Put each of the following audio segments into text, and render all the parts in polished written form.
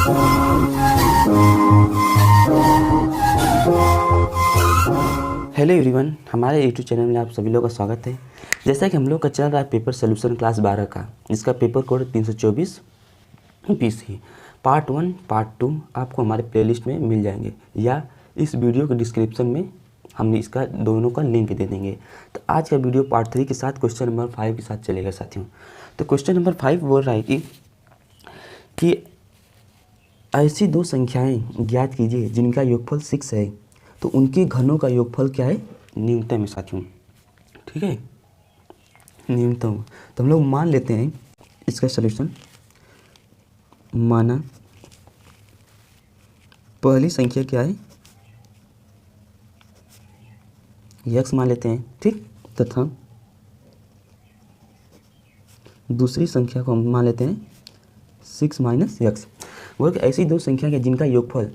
Hello everyone, हमारे YouTube channel में आप सभी लोगों का स्वागत है। जैसा कि हम लोग का चल रहा है पेपर सोल्यूशन क्लास 12 का, जिसका paper code 324 PC part 1 part 2 आपको हमारे प्लेलिस्ट में मिल जाएंगे, या इस वीडियो के डिस्क्रिप्शन में हम इसका दोनों का लिंक दे देंगे। तो आज का वीडियो पार्ट 3 के साथ क्वेश्चन नंबर 5 के साथ चलेगा साथियों। तो क्वेश्चन नंबर 5 बोल रहा है कि ऐसी दो संख्याएं ज्ञात कीजिए जिनका योगफल 6 है, तो उनके घनों का योगफल क्या है? न्यूनतम है साथियों। ठीक है, न्यूनतम। तो हम लोग मान लेते हैं इसका सलूशन। माना पहली संख्या क्या है? यक्स मान लेते हैं, ठीक। तथा दूसरी संख्या को हम मान लेते हैं 6 माइनस यक्स। वो ऐसी दो संख्या है जिनका योगफल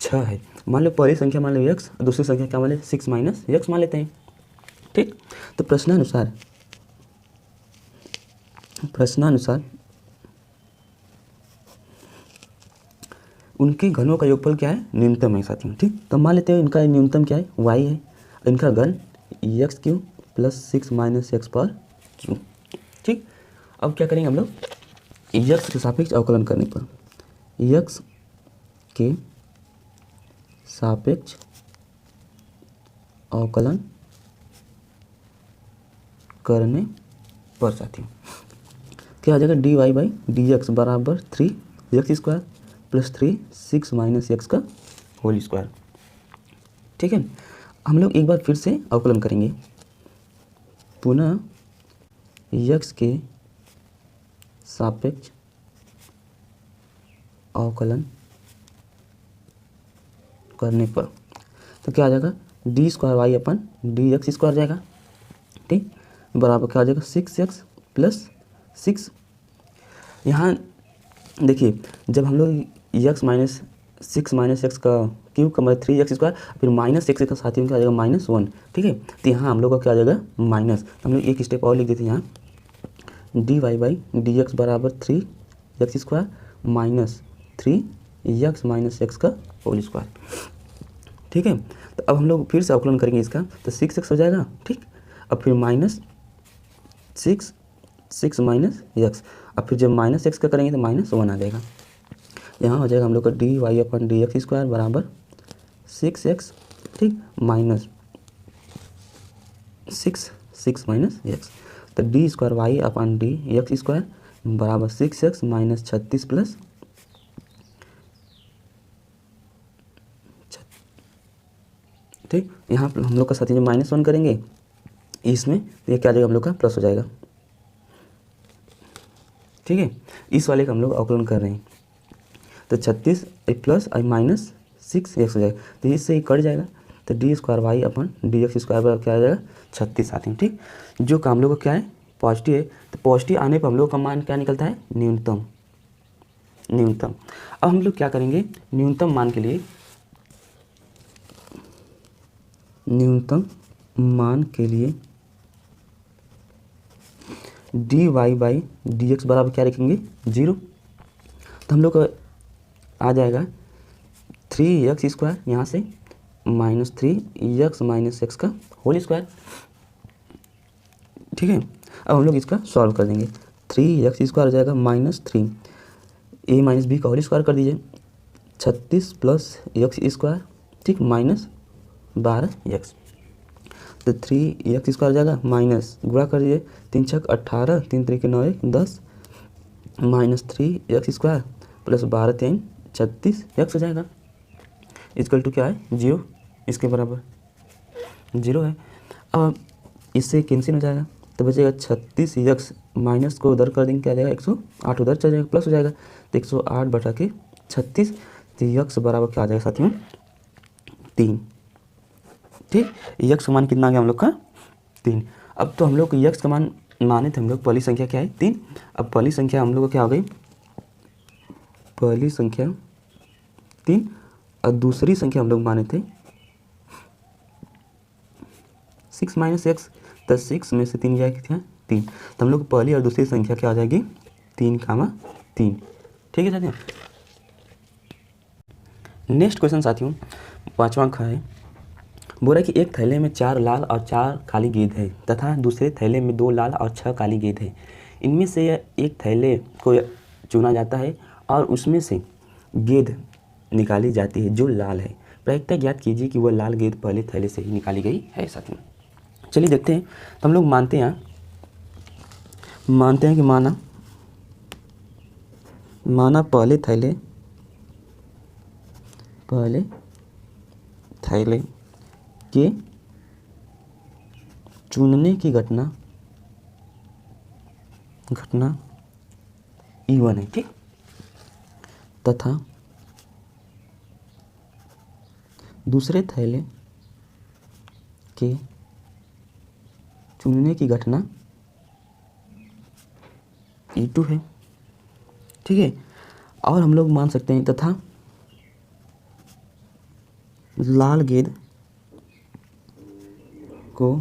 6 है। मान लो पहली संख्या मान लो यक्स, दूसरी संख्या क्या मान लेते? 6 माइनस यक्स मान लेते हैं, ठीक। तो प्रश्नानुसार उनके घनों का योगफल क्या है? न्यूनतम है साथियों, ठीक। तो मान लेते हैं इनका न्यूनतम क्या है? y है। इनका घन x Q plus 6 minus x पर क्यू, ठीक। अब क्या करेंगे हम लोग? यक्स के सापेक्ष अवकलन करने पर, यक्स के सापेक्ष अवकलन करने पर साथियों क्या आ जाएगा? D Y by D X बराबर 3 X square plus 3 6 minus X का होल स्क्वायर, ठीक है। हम लोग एक बार फिर से अवकलन करेंगे। पुनः एक्स के सापेक्ष अवकलन करने पर तो क्या आ जाएगा? डी स्क्वायर वाई अपन डी एक्स स्क्वायर जाएगा, ठीक। बराबर क्या आ जाएगा? 6x plus 6। यहाँ देखिए, जब हम लोग एक्स माइनस 6 माइनस एक्स का क्यूब का मतलब 3x स्क्वायर, फिर माइनस एक्स का साथ ही में क्या आ जाएगा? -1, ठीक है। तो यहाँ हम लोग का क्या आ जाएगा? माइनस। हम लोग एक स्टेप और लिख देते हैं यहाँ, D Y by D X बराबर 3x square minus 3x minus X का होल स्क्वायर, ठीक है। तो अब हम लोग फिर से अवकलन करेंगे इसका, तो 6x हो जाएगा, ठीक। अब फिर माइनस 6 माइनस एक्स, अब फिर जब माइनस एक्स का करेंगे तो -1 आ जाएगा। यहाँ हो जाएगा हम लोग का डी वाई अपन डी एक्स स्क्वायर बराबर 6x, ठीक, माइनस 6 माइनस एक्स। तो डी स्क्वायर वाई अपन डी एक्स स्क्वायर बराबर 6x माइनस 36 प्लस, ठीक। यहाँ पर हम लोग का साथ ही -1 करेंगे इसमें, तो ये क्या आ जाएगा? हम लोग का प्लस हो जाएगा, ठीक है। इस वाले का हम लोग अवकलन कर रहे हैं, तो 36 प्लस माइनस 6x हो जाएगा, तो इससे ही कट जाएगा। तो डी स्क्वायर वाई अपन डी एक्स स्क्वायर पर क्या आ जाएगा? 36 आते हैं, ठीक। जो का हम लोग का क्या है? पॉजिटिव है। तो पॉजिटिव आने पर हम लोग का मान क्या निकलता है? न्यूनतम। अब हम लोग क्या करेंगे? न्यूनतम मान के लिए D Y by D X बराबर क्या रखेंगे? 0। तो हम लोग का आ जाएगा 3x स्क्वायर यहाँ से माइनस 3x माइनस एक्स का होल स्क्वायर, ठीक है। अब हम लोग इसका सॉल्व कर देंगे। 3x स्क्वायर हो जाएगा -3 a माइनस बी का होल स्क्वायर कर दीजिए, 36 प्लस एक्स स्क्वायर, ठीक, माइनस 12x। तो 3x स्क्वायर जाएगा माइनस गुणा कर दीजिए, 3 छक 18, 3 3 के 9 1 10 minus 3x square plus 12 3 36x हो जाएगा। इक्वल टू क्या है? 0, इसके बराबर 0 है। अब इससे कैंसिल हो जाएगा, तो बचेगा 36x माइनस को उधर कर देंगे, क्या आ जाएगा? 108 उधर चल जाएगा, प्लस हो जाएगा, तो 108 बटा के 36, तो x बराबर क्या आ जाएगा साथियों? 3, ठीक। यक्स का मान कितना आ गया हम लोग का? 3। अब तो हम लोग यक्स का मान माने थे हम लोग, पहली संख्या क्या है? 3। अब पहली संख्या हम लोग को क्या हो गई? पहली संख्या 3 और दूसरी संख्या हम लोग माने थे 6 माइनस एक्स, तो 6 में से 3 जाएगा क्या? 3। तो हम लोग पहली और दूसरी संख्या क्या आ जाएगी? 3, 3, ठीक है साथियों। नेक्स्ट क्वेश्चन साथियों 5वां ख है, बोल रहा है कि एक थैले में 4 लाल और 4 काली गेंद है तथा दूसरे थैले में 2 लाल और 6 काली गेंद है। इनमें से एक थैले को चुना जाता है और उसमें से गेंद निकाली जाती है जो लाल है। प्रायिकता ज्ञात कीजिए कि वह लाल गेंद पहले थैले से ही निकाली गई है साथियों। चलिए देखते हैं। तो हम लोग मानते हैं कि माना पहले थैले के चुनने की घटना E1 है, ठीक, तथा दूसरे थैले के चुनने की घटना E2 है, ठीक है। और हम लोग मान सकते हैं तथा लाल गेंद को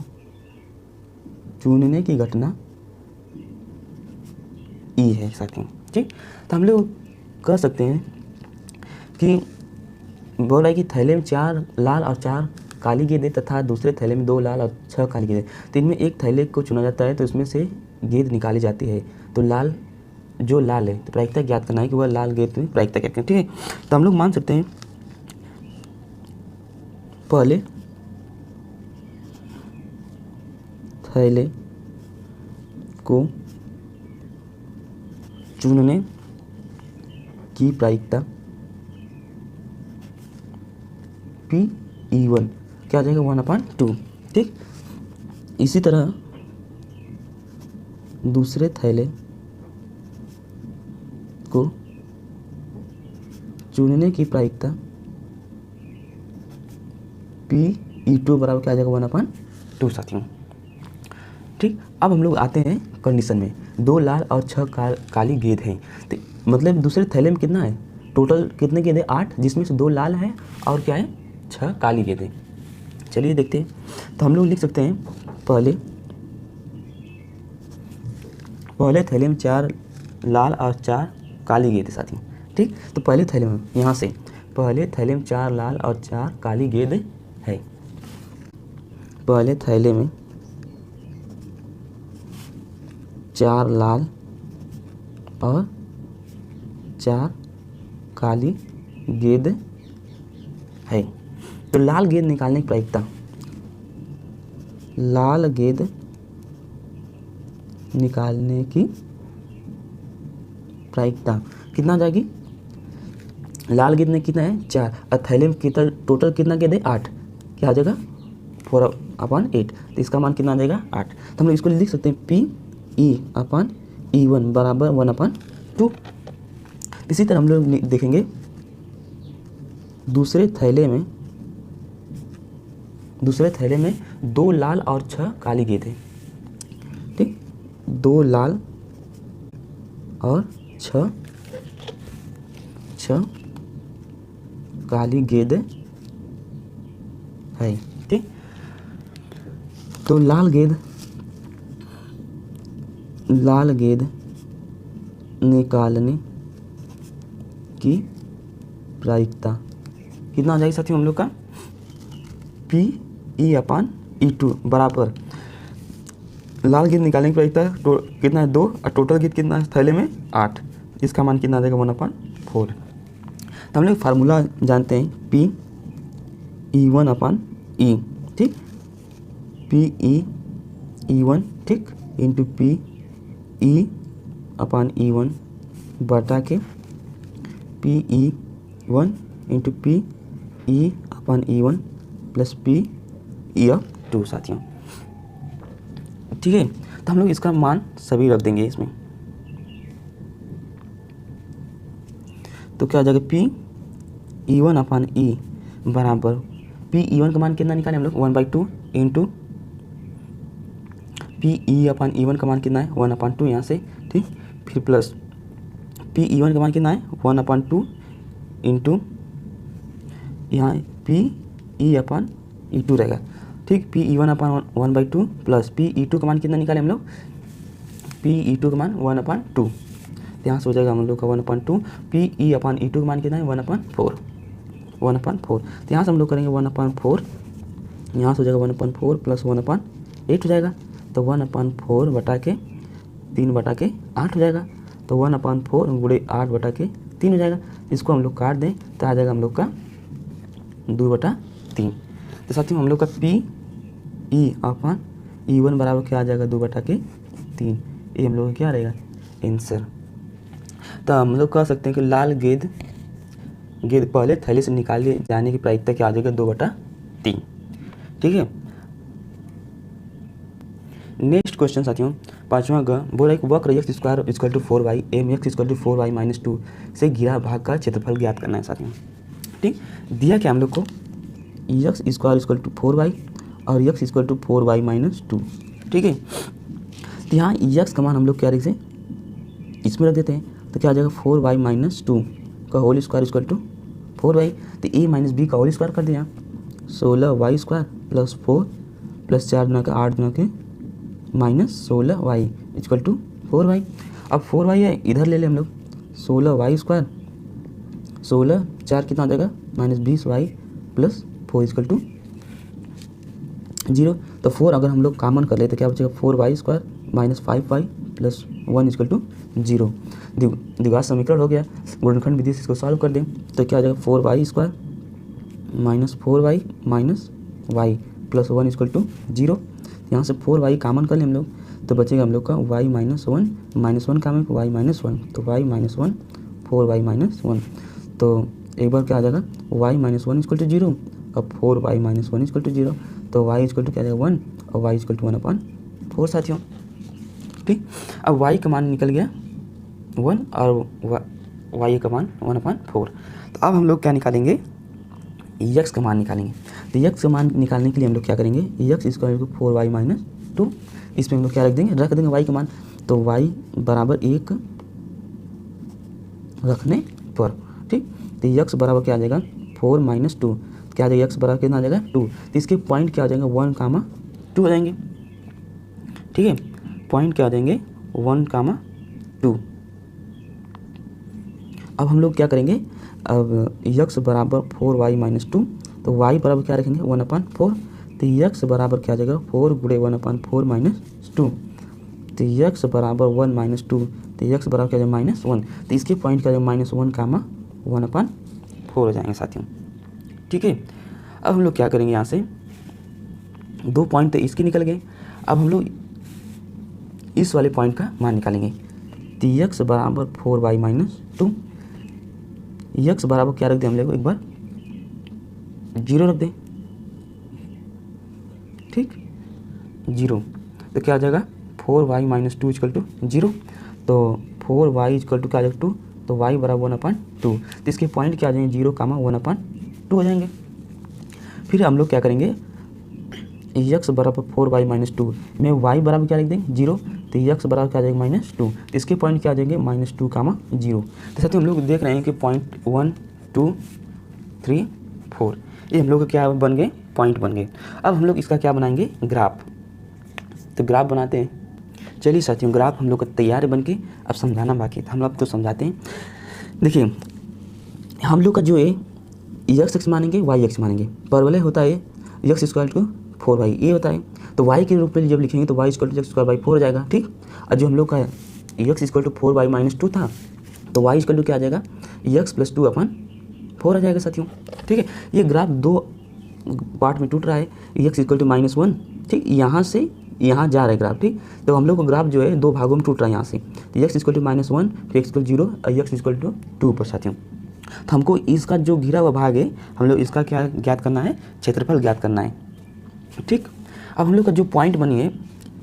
चुनने की घटना E है साथियों, ठीक। तो हम लोग कह सकते हैं कि बोल रहा है कि थैले में 4 लाल और 4 काली गेंदें तथा दूसरे थैले में 2 लाल और 6 काली गेंदें। तो इनमें एक थैले को चुना जाता है तो इसमें से गेंद निकाली जाती है। तो जो लाल है तो प्रायिकता ज्ञात करना है कि वह लाल गेंद में प्रायिकता ज्ञात करना, ठीक है। तो हम लोग मान सकते हैं पहले थैले को चुनने की प्रायिकता P(E1) क्या आ जाएगा 1/2, ठीक। इसी तरह दूसरे थैले को चुनने की प्रायिकता P(E2) बराबर क्या आ जाएगा 1/2 साथियों, ठीक। अब हम लोग आते हैं कंडीशन में, 2 लाल और 6 काली गेंद हैं। तो मतलब दूसरे थैले में कितना है, टोटल कितने गेंद है 8, जिसमें से 2 लाल है और क्या है 6 काली गेंद है। चलिए देखते हैं। तो हम लोग लिख सकते हैं पहले थैले में 4 लाल और 4 काली गेंद है साथियों, ठीक। तो पहले थैले में यहाँ से पहले थैले में 4 लाल और 4 काली गेंद है। पहले थैले में 4 लाल और 4 काली गेंद है। तो लाल गेंद निकालने की प्रायिकता, लाल गेंद निकालने की प्रायिकता कितना आ जाएगी, लाल गेंद में कितना है 4 और थैले में कितना टोटल कितना गेंद है 8, क्या आ जाएगा 4/8। तो इसका मान कितना आ जाएगा 8। तो हम लोग इसको लिख सकते हैं P(E1) बराबर 1/2। इसी तरह हम लोग देखेंगे दूसरे थैले में 2 लाल और 6 काली गेंद है, ठीक। 2 लाल और 6 काली गेंद है, ठीक। तो लाल गेंद निकालने की प्रायिकता कितना आ जाएगी साथियों हम लोग का P(E1/E2) बराबर लाल गेंद निकालने की प्रायिकता कितना है 2 और टोटल गेंद कितना है थैले में 8, इसका मान कितना आ जाएगा 1/4। तो हम लोग फार्मूला जानते हैं P(E1/E), ठीक, P(E1), ठीक, इंटू P(E1) बटा के P(E1) into P(E1) plus P(E2) साथियों, ठीक है। तो हम लोग इसका मान सभी रख देंगे इसमें। तो क्या आ जाएगा P(E1/E) बराबर P(E1) का मान कितना निकालें हम लोग 1/2 इंटू P(E1) का मान कितना है 1/2 यहाँ से, ठीक। फिर प्लस P(E1) का मान कितना है 1/2 इंटू यहाँ P(E2) रहेगा, ठीक। P(E1/1/2) प्लस P(E2) का मान कितना निकाले हम लोग P(E2) का मान 1/2, तो यहाँ से हो जाएगा हम लोग का 1/2। P(E1/E2) का मान कितना है 1/4, 1/4। तो यहाँ से हम लोग करेंगे 1/4, यहाँ से हो जाएगा 1/4 प्लस 1/8 हो जाएगा। तो 1/4 बटा के 3/8 हो जाएगा। तो 1/4 गुणे 8/3 हो जाएगा। इसको हम लोग काट दें तो आ जाएगा हम लोग का 2/3। तो साथियों हम लोग का PE/E1 बराबर क्या आ जाएगा 2/3। ये हम लोग का क्या रहेगा आंसर। तो हम लोग कह सकते हैं कि लाल गेंद पहले थैली से निकाले जाने की प्रायिकता क्या आ जाएगा 2/3। ठीक है। नेक्स्ट क्वेश्चन साथियों 5वां ग बोला एक वक्र x² = 4y mx = 4y - 2 से घिरा भाग का क्षेत्रफल ज्ञात करना है साथियों। ठीक, दिया क्या हम लोग को x² = 4y और x = 4y - 2। ठीक है। तो यहाँ x का मान हम लोग क्या रखें इसमें रख देते हैं तो क्या आ जाएगा 4y - 2 का होल स्क्वायर = 4y। तो a - b का होल स्क्वायर कर दिया 16y² + 4 + 4 गुना के 8 गुना के -16y = 4y। अब 4y है इधर ले हम लोग 16y² 16 4 कितना आ जाएगा -20y + 4 = 0। तो 4 अगर हम लोग कॉमन कर ले तो क्या बचेगा 4y² - 5y + 1 = 0। द्विघात समीकरण हो गया। गुणनखंड विधि से इसको सॉल्व कर दें तो क्या आ जाएगा 4y² - 4y - y + 1 = 0। यहाँ से 4y कॉमन कर लें हम लोग तो बचेगा हम लोग का y - 1 -1 कॉमन y - 1 तो y - 1 4y - 1। तो एक बार क्या आ जाएगा y - 1 = 0। अब 4y - 1 = 0 तो y = क्या आ जाएगा 1 और y = 1/4 साथियों। ठीक, अब y का मान निकल गया 1 और y का मान 1/4। तो अब हम लोग क्या निकालेंगे x का मान निकालेंगे। तो x का मान निकालने के लिए हम लोग क्या करेंगे x = 4y - 2 इसमें हम लोग क्या रख देंगे y का मान। तो y बराबर 1 रखने पर ठीक। तो x बराबर क्या आ जाएगा 4 - 2 क्या आ जाएगा x बराबर कितना आ जाएगा 2। तो इसके पॉइंट क्या आ जाएंगे 1, 2 आ जाएंगे। ठीक है, पॉइंट क्या आ जाएंगे 1, 2। अब हम लोग क्या करेंगे अब x बराबर 4y - 2 तो y बराबर क्या रखेंगे 1/4। तो x बराबर क्या आ जाएगा 4 गुणे 1/4 - 2। तो x बराबर 1 - 2 तो x बराबर क्या आ जाएगा -1। तो इसके पॉइंट क्या आ जाएगा -1, 1/4 हो जाएंगे साथियों। ठीक है। अब हम लोग क्या करेंगे यहाँ से 2 पॉइंट तो इसके निकल गए। अब हम लोग इस वाले पॉइंट का मान निकालेंगे। तो x बराबर 4y - 2 x बराबर क्या रख दें हम लोग एक बार 0 रख दें। ठीक 0 तो क्या आ जाएगा 4y - 2 = 0। तो 4y = क्या आ जाएगा 2 तो y बराबर 1/2। तो इसके पॉइंट क्या आ जाएंगे 0, 1/2 हो जाएंगे। फिर हम लोग क्या करेंगे x बराबर 4y - 2 में y बराबर क्या लिख देंगे 0। तो x बराबर क्या आ जाएगा -2 इसके पॉइंट क्या आ जाएंगे -2, 0। तो साथियों हम लोग देख रहे हैं कि पॉइंट 1, 2, 3, 4 ये हम लोग का क्या बन गए पॉइंट बन गए। अब हम लोग इसका क्या बनाएंगे ग्राफ। तो ग्राफ बनाते हैं। चलिए साथियों ग्राफ हम लोग का तैयार है बन के। अब समझाना बाकी था हम लोग तो समझाते हैं। देखिए हम लोग का जो है x मानेंगे y मानेंगे। परवलय होता है x = 4y ये होता है। तो y के रूप में जब लिखेंगे तो y = x² 4 हो जाएगा। ठीक, और जो हम लोग का x = 4y - 2 था तो y = क्या आ जाएगा x + 2/4 आ जाएगा साथियों। ठीक है, ये ग्राफ 2 पार्ट में टूट रहा है। x = -1 ठीक यहाँ से यहाँ जा रहा है ग्राफ। ठीक, तो हम लोग का ग्राफ जो है 2 भागों में टूट रहा है यहाँ से। तो x = -1 फिर x = 0 और x = 2 पर साथियों। तो हमको इसका जो घिरा हुआ भाग है हम लोग इसका क्या ज्ञात करना है क्षेत्रफल ज्ञात करना है। ठीक, अब हम लोग का जो पॉइंट बनी है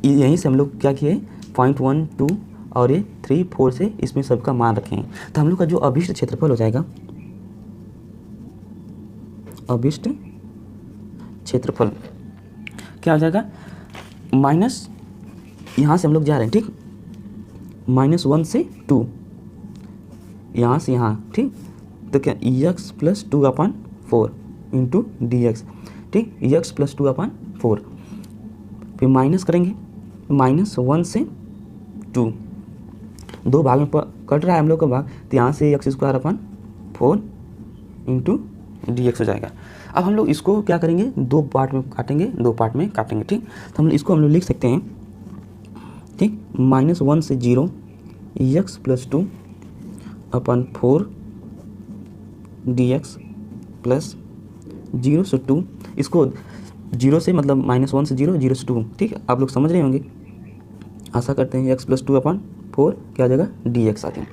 यहीं से हम लोग क्या किए पॉइंट 1, 2 और ये 3, 4 से इसमें सबका मान रखें। तो हम लोग का जो अभिष्ट क्षेत्रफल हो जाएगा अभिष्ट क्षेत्रफल क्या हो जाएगा माइनस यहाँ से हम लोग जा रहे हैं। ठीक, -1 से 2 यहाँ से यहाँ। ठीक, तो क्या x + 2/4 × dx। ठीक, x + 2/4 फिर माइनस करेंगे -1 से 2 2 भाग में कट रहा है हम लोग का भाग। तो यहाँ से x² 4 × डी एक्स हो जाएगा। अब हम लोग इसको क्या करेंगे, दो पार्ट में काटेंगे, ठीक। तो हम लोग लिख सकते हैं, ठीक, -1 से 0 एक्स प्लस 2 अपन 4 डी एक्स प्लस 0 से 2, इसको 0 से मतलब -1 से 0, 0 से 2, ठीक है, आप लोग समझ रहे होंगे, आशा करते हैं। एक्स प्लस 2 अपन 4 क्या आ जाएगा, डी एक्स आते हैं,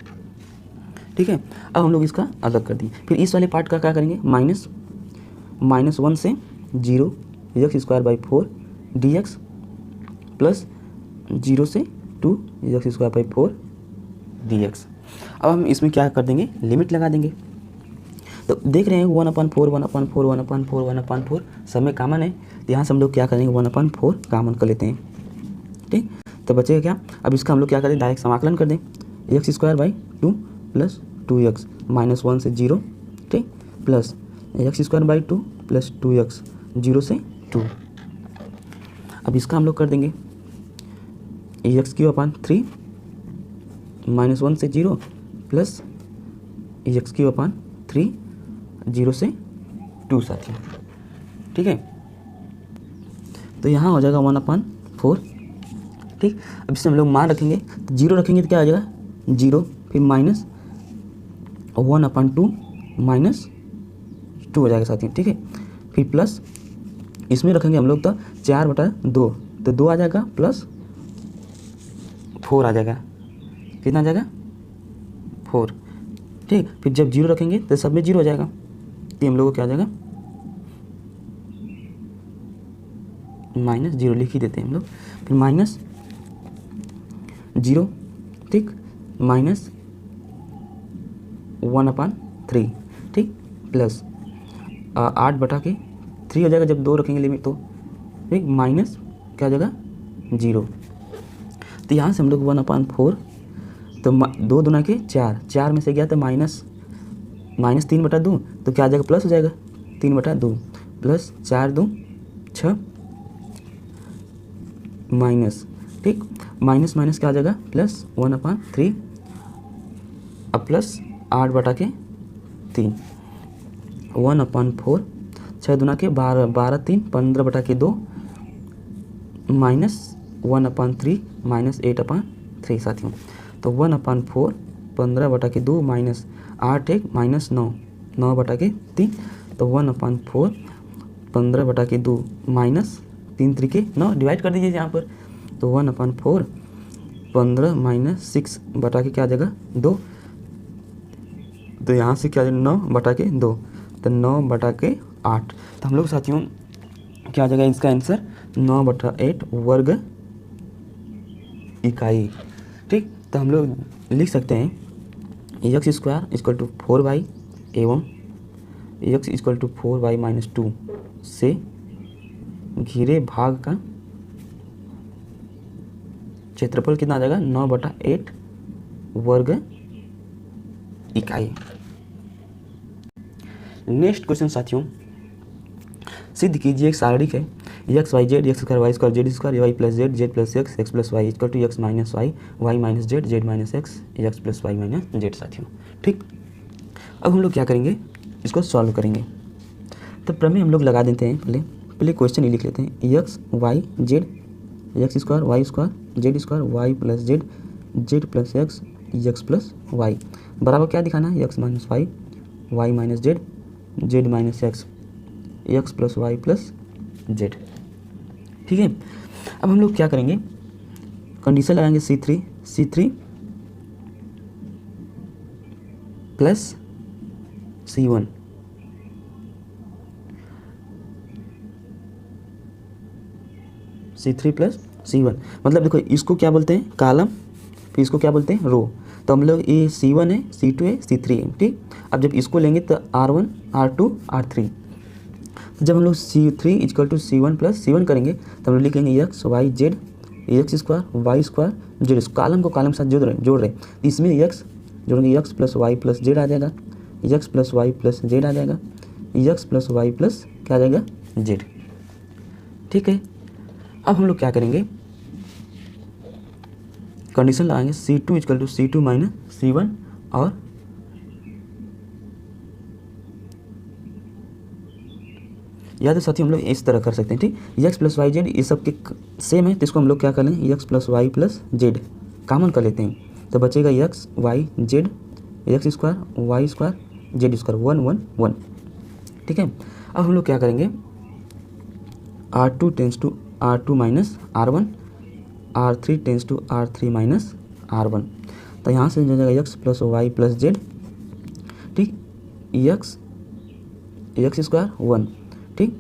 ठीक है। अब हम लोग इसका अलग कर दिए। फिर इस वाले पार्ट का क्या करेंगे, -1 से 0 x square by 4 D x plus 0 से 2 x square by 4 D x. अब हम इसमें क्या कर देंगे, लिमिट लगा देंगे। तो देख रहे हैं 1/4 सब में कॉमन है, तो यहाँ से हम लोग क्या करेंगे, 1/4 कॉमन कर लेते हैं, ठीक। तो बचेगा क्या, अब इसका हम लोग क्या करें, डायरेक्ट समाकलन कर दें, x square by 2 plus 2x -1 से 0, ठीक, plus x square by 2 plus 2x 0 से 2। अब इसका हम लोग कर देंगे x³ -1 से 0 प्लस x³ 0 से 2 साथियों, ठीक है। तो यहाँ हो जाएगा 1/4, ठीक। अब इससे हम लोग मान रखेंगे, तो 0 रखेंगे तो क्या आ जाएगा 0, फिर -1/2 -2 हो जाएगा साथियों, ठीक है। फिर प्लस इसमें रखेंगे हम लोग तो 4/2, तो 2 आ जाएगा प्लस 4 आ जाएगा, कितना आ जाएगा 4, ठीक। फिर जब 0 रखेंगे तो सब में 0 हो जाएगा, तो हम लोग को क्या आ जाएगा -0 लिख ही देते हैं हम लोग। फिर -0, ठीक, -1/3, ठीक, प्लस 8/3 हो जाएगा जब 2 रखेंगे लिमिट, तो ठीक, माइनस क्या हो जाएगा 0। तो यहाँ से हम लोग 1/4, तो 2 दूना के 4, 4 में से गया तो -3/2, तो क्या आ जाएगा प्लस हो जाएगा 3/2 प्लस 4×2 6 माइनस, ठीक, माइनस माइनस क्या आ जाएगा प्लस 1/3 अब प्लस 8/3 1/4, 6 दूना के 12, 12×3 15/2 माइनस 1/3 माइनस 8/3 साथियों। तो 1/4 15/2 माइनस 8 माइनस 9 9/3, तो 1/4 15/2 माइनस 3×3 डिवाइड कर दीजिए यहाँ पर, तो 1/4 15 माइनस 6 क्या आ जाएगा 2, तो यहाँ से क्या 9/2, तो 9/8। तो हम लोग साथियों क्या आ जाएगा इसका आंसर 9/8 वर्ग इकाई, ठीक। तो हम लोग लिख सकते हैं x² = 4y एवं x = 4y - 2 से घिरे भाग का क्षेत्रफल कितना आ जाएगा 9/8 वर्ग इकाई। नेक्स्ट क्वेश्चन साथियों, सिद्ध कीजिए एक सारणिक है x y z x² y² z² y + z z + x x + y = x - y y - z z - x x + y - z साथियों, ठीक। अब हम लोग क्या करेंगे, इसको सॉल्व करेंगे। तो प्रमेय हम लोग लगा देते हैं, पहले क्वेश्चन ही लिख लेते हैं x y z x² y² z² y + z z + x x + y बराबर क्या दिखाना है x - y y - z z - x x + y + z, ठीक है। अब हम लोग क्या करेंगे, कंडीशन लगाएंगे C3 + C1 C3 + C1 मतलब देखो इसको क्या बोलते हैं कॉलम, फिर इसको क्या बोलते हैं रो। तो हम लोग ये C1 है C2 है C3 है, ठीक। अब जब इसको लेंगे तो R1 R2 R3, जब हम लोग C3 = C1 + C1 करेंगे तो हम लोग लिखेंगे x y z x² y² z, column को कॉलम साथ जोड़ रहे इसमें x जोड़ेंगे x + y + z आ जाएगा x + y + z आ जाएगा x + y + क्या आ जाएगा z, ठीक है। अब हम लोग क्या करेंगे, कंडीशन लगाएंगे C2 = C2 - C1 और या तो साथियों हम लोग इस तरह कर सकते हैं, ठीक, एक्स प्लस वाई जेड ये सब के सेम है, तो इसको हम लोग क्या कर लें, X plus Y plus Z common कर लेते हैं, तो बचेगा X Y Z X square Y square Z square 1 1 1, ठीक है। अब हम लोग क्या करेंगे, R2 tends to R2 minus R1, R3 tends to R3 minus R1, तो यहाँ से हो जाएगा X plus Y plus Z, ठीक, एक्स एक्स स्क्वायर 1, ठीक,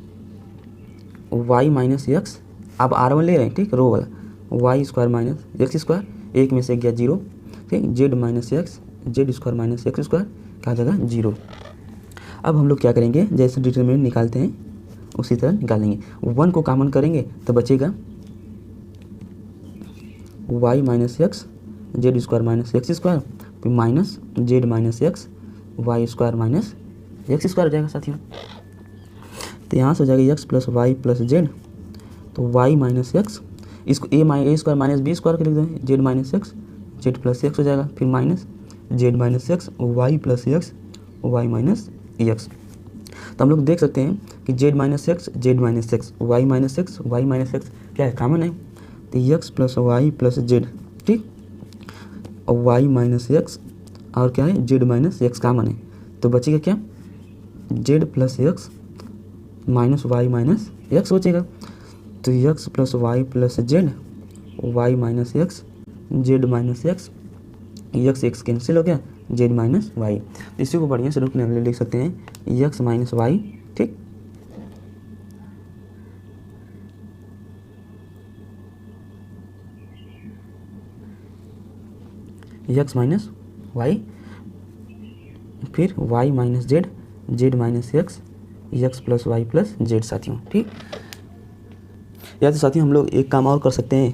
वाई माइनस एक्स, अब R1 ले रहे हैं, ठीक, रो वाला, Y square minus X square, एक में से गया 0, ठीक, Z minus X Z square minus X square क्या जगह 0। अब हम लोग क्या करेंगे, जैसे डिटरमिनेंट निकालते हैं उसी तरह निकालेंगे, 1 को कॉमन करेंगे तो बचेगा Y minus X Z square minus X square, फिर minus Z minus X Y square minus X square हो जाएगा साथियों। तो यहाँ से हो जाएगा X plus Y plus Z, तो वाई माइनस एक्स, इसको A square minus B square कर लिख दें, Z minus X Z plus X हो जाएगा, फिर minus Z minus X Y plus X Y minus X. तो हम लोग देख सकते हैं कि Z minus X Z minus X Y minus X Y minus X क्या है, कॉमन है, तो X plus Y plus Z, ठीक, और वाई माइनस एक्स और क्या है जेड माइनस एक्स कॉमन है, तो बचेगा क्या, Z plus X minus Y minus X बचेगा, तो X plus Y plus Z Y minus X Z minus X, X X cancel हो गया, जेड माइनस वाई, इसी को बढ़िया से रूप में हम लिख सकते हैं एक्स माइनस वाई, ठीक, एक्स माइनस वाई, फिर Y minus Z Z minus X X plus Y plus Z साथियों, ठीक। या तो साथियों हम लोग एक काम और कर सकते हैं,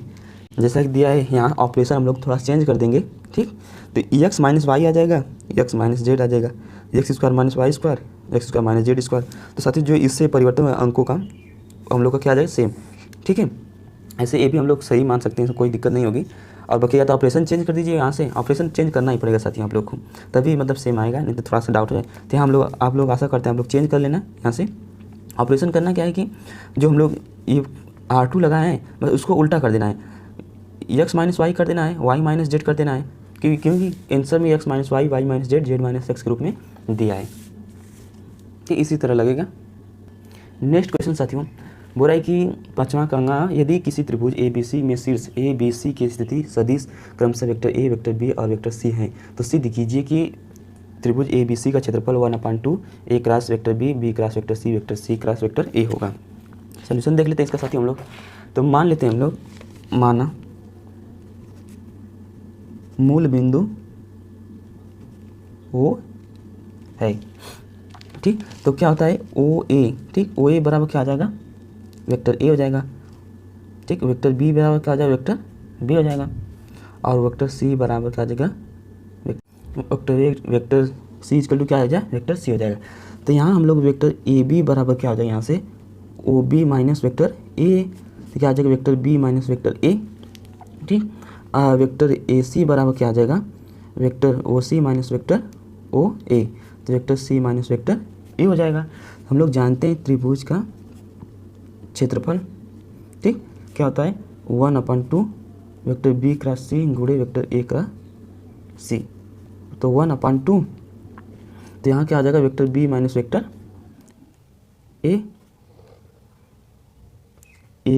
जैसा कि दिया है यहाँ ऑपरेशन हम लोग थोड़ा चेंज कर देंगे, ठीक, तो एक्स माइनस वाई आ जाएगा, एक्स माइनस जेड आ जाएगा, X square minus Y square X square minus Z square, तो साथियों जो इससे परिवर्तन है अंकों का हम लोग का क्या आ जाएगा सेम, ठीक है। ऐसे ये भी हम लोग सही मान सकते हैं, कोई दिक्कत नहीं होगी। और बाकी या तो ऑपरेशन चेंज कर दीजिए, यहाँ से ऑपरेशन चेंज करना ही पड़ेगा साथियों आप लोग को, तभी मतलब सेम आएगा, नहीं तो थोड़ा सा डाउट है। तो यहाँ आप लोग आशा करते हैं आप लोग चेंज कर लेना, यहाँ से ऑपरेशन करना क्या है कि जो हम लोग ये R2 लगाए हैं बस उसको उल्टा कर देना है, एक्स माइनस वाई कर देना है, वाई माइनस जेड कर देना है, क्योंकि आंसर में X minus Y Y minus Z Z minus X के रूप में दिया है, ठीक, इसी तरह लगेगा। नेक्स्ट क्वेश्चन साथियों बोल रहा है कि पांचवा कंगा, यदि किसी त्रिभुज ABC में शीर्ष ABC की स्थिति सदिश क्रमशः वेक्टर A वेक्टर B और वेक्टर C है, तो सिद्ध कीजिए कि त्रिभुज ABC का क्षेत्रफल 1/2 A cross vector B cross vector C vector C cross vector A होगा। सोल्यूशन देख लेते हैं इसका साथियों हम लोग। तो मान लेते हैं हम लोग, माना मूल बिंदु O है, ठीक, तो क्या होता है OA, ठीक, OA बराबर क्या आ जाएगा वेक्टर A हो जाएगा, ठीक, वेक्टर B बराबर क्या आ जाएगा वेक्टर B हो जाएगा, और वेक्टर C बराबर क्या आ जाएगा वेक्टर C इक्वल टू क्या हो जाएगा वेक्टर C हो जाएगा। तो यहाँ हम लोग वेक्टर AB बराबर क्या हो जाएगा यहाँ से OB माइनस वेक्टर A, तो क्या आ जाएगा vector B minus vector A, ठीक, वेक्टर AC बराबर क्या आ जाएगा vector OC minus vector OA, तो vector C minus vector A हो जाएगा। हम लोग जानते हैं त्रिभुज का क्षेत्रफल, ठीक, क्या होता है 1/2 वेक्टर B क्रॉस C गुणे वेक्टर A क्रॉस C, तो 1/2, तो यहाँ क्या आ जाएगा vector B minus vector A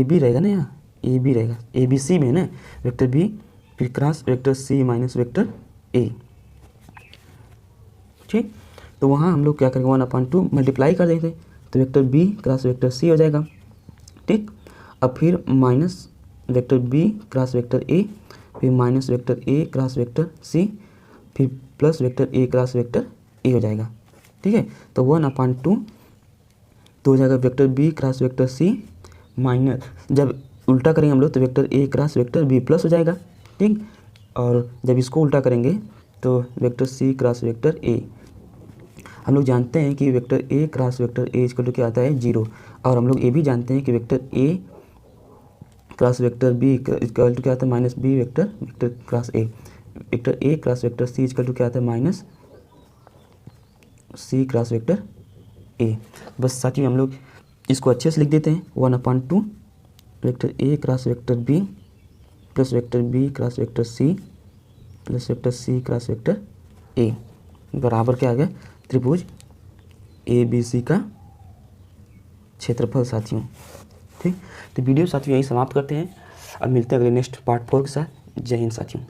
B रहेगा ना, यहाँ AB रहेगा, ABC में है ना वेक्टर B फिर cross vector C minus vector A, ठीक, तो वहाँ हम लोग क्या करेंगे 1/2 मल्टीप्लाई कर देंगे, तो vector B cross vector C हो जाएगा, ठीक, अब फिर minus vector B cross vector A, फिर minus vector A cross vector C, फिर plus vector A cross vector A हो जाएगा, ठीक है। तो 1/2 तो हो जाएगा vector B cross vector C minus, जब उल्टा करेंगे हम लोग तो vector A cross vector B plus हो जाएगा, ठीक, और जब इसको उल्टा करेंगे तो vector C cross vector A, हम लोग जानते हैं कि vector A cross vector A equal to क्या आता है 0, और हम लोग ये भी जानते हैं कि vector A cross vector B equal to क्या आता है minus B vector vector cross A, vector A cross vector C equal to क्या आता है minus C cross vector A। बस साथियों हम लोग इसको अच्छे से लिख देते हैं 1/2 vector A cross vector B plus vector B cross vector C plus vector C cross vector A बराबर क्या आ गया त्रिभुज ए बी सी का क्षेत्रफल साथियों। ठीक, तो वीडियो साथियों यही समाप्त करते हैं। अब मिलते हैं अगले नेक्स्ट पार्ट 4 के साथ। जय हिंद साथियों।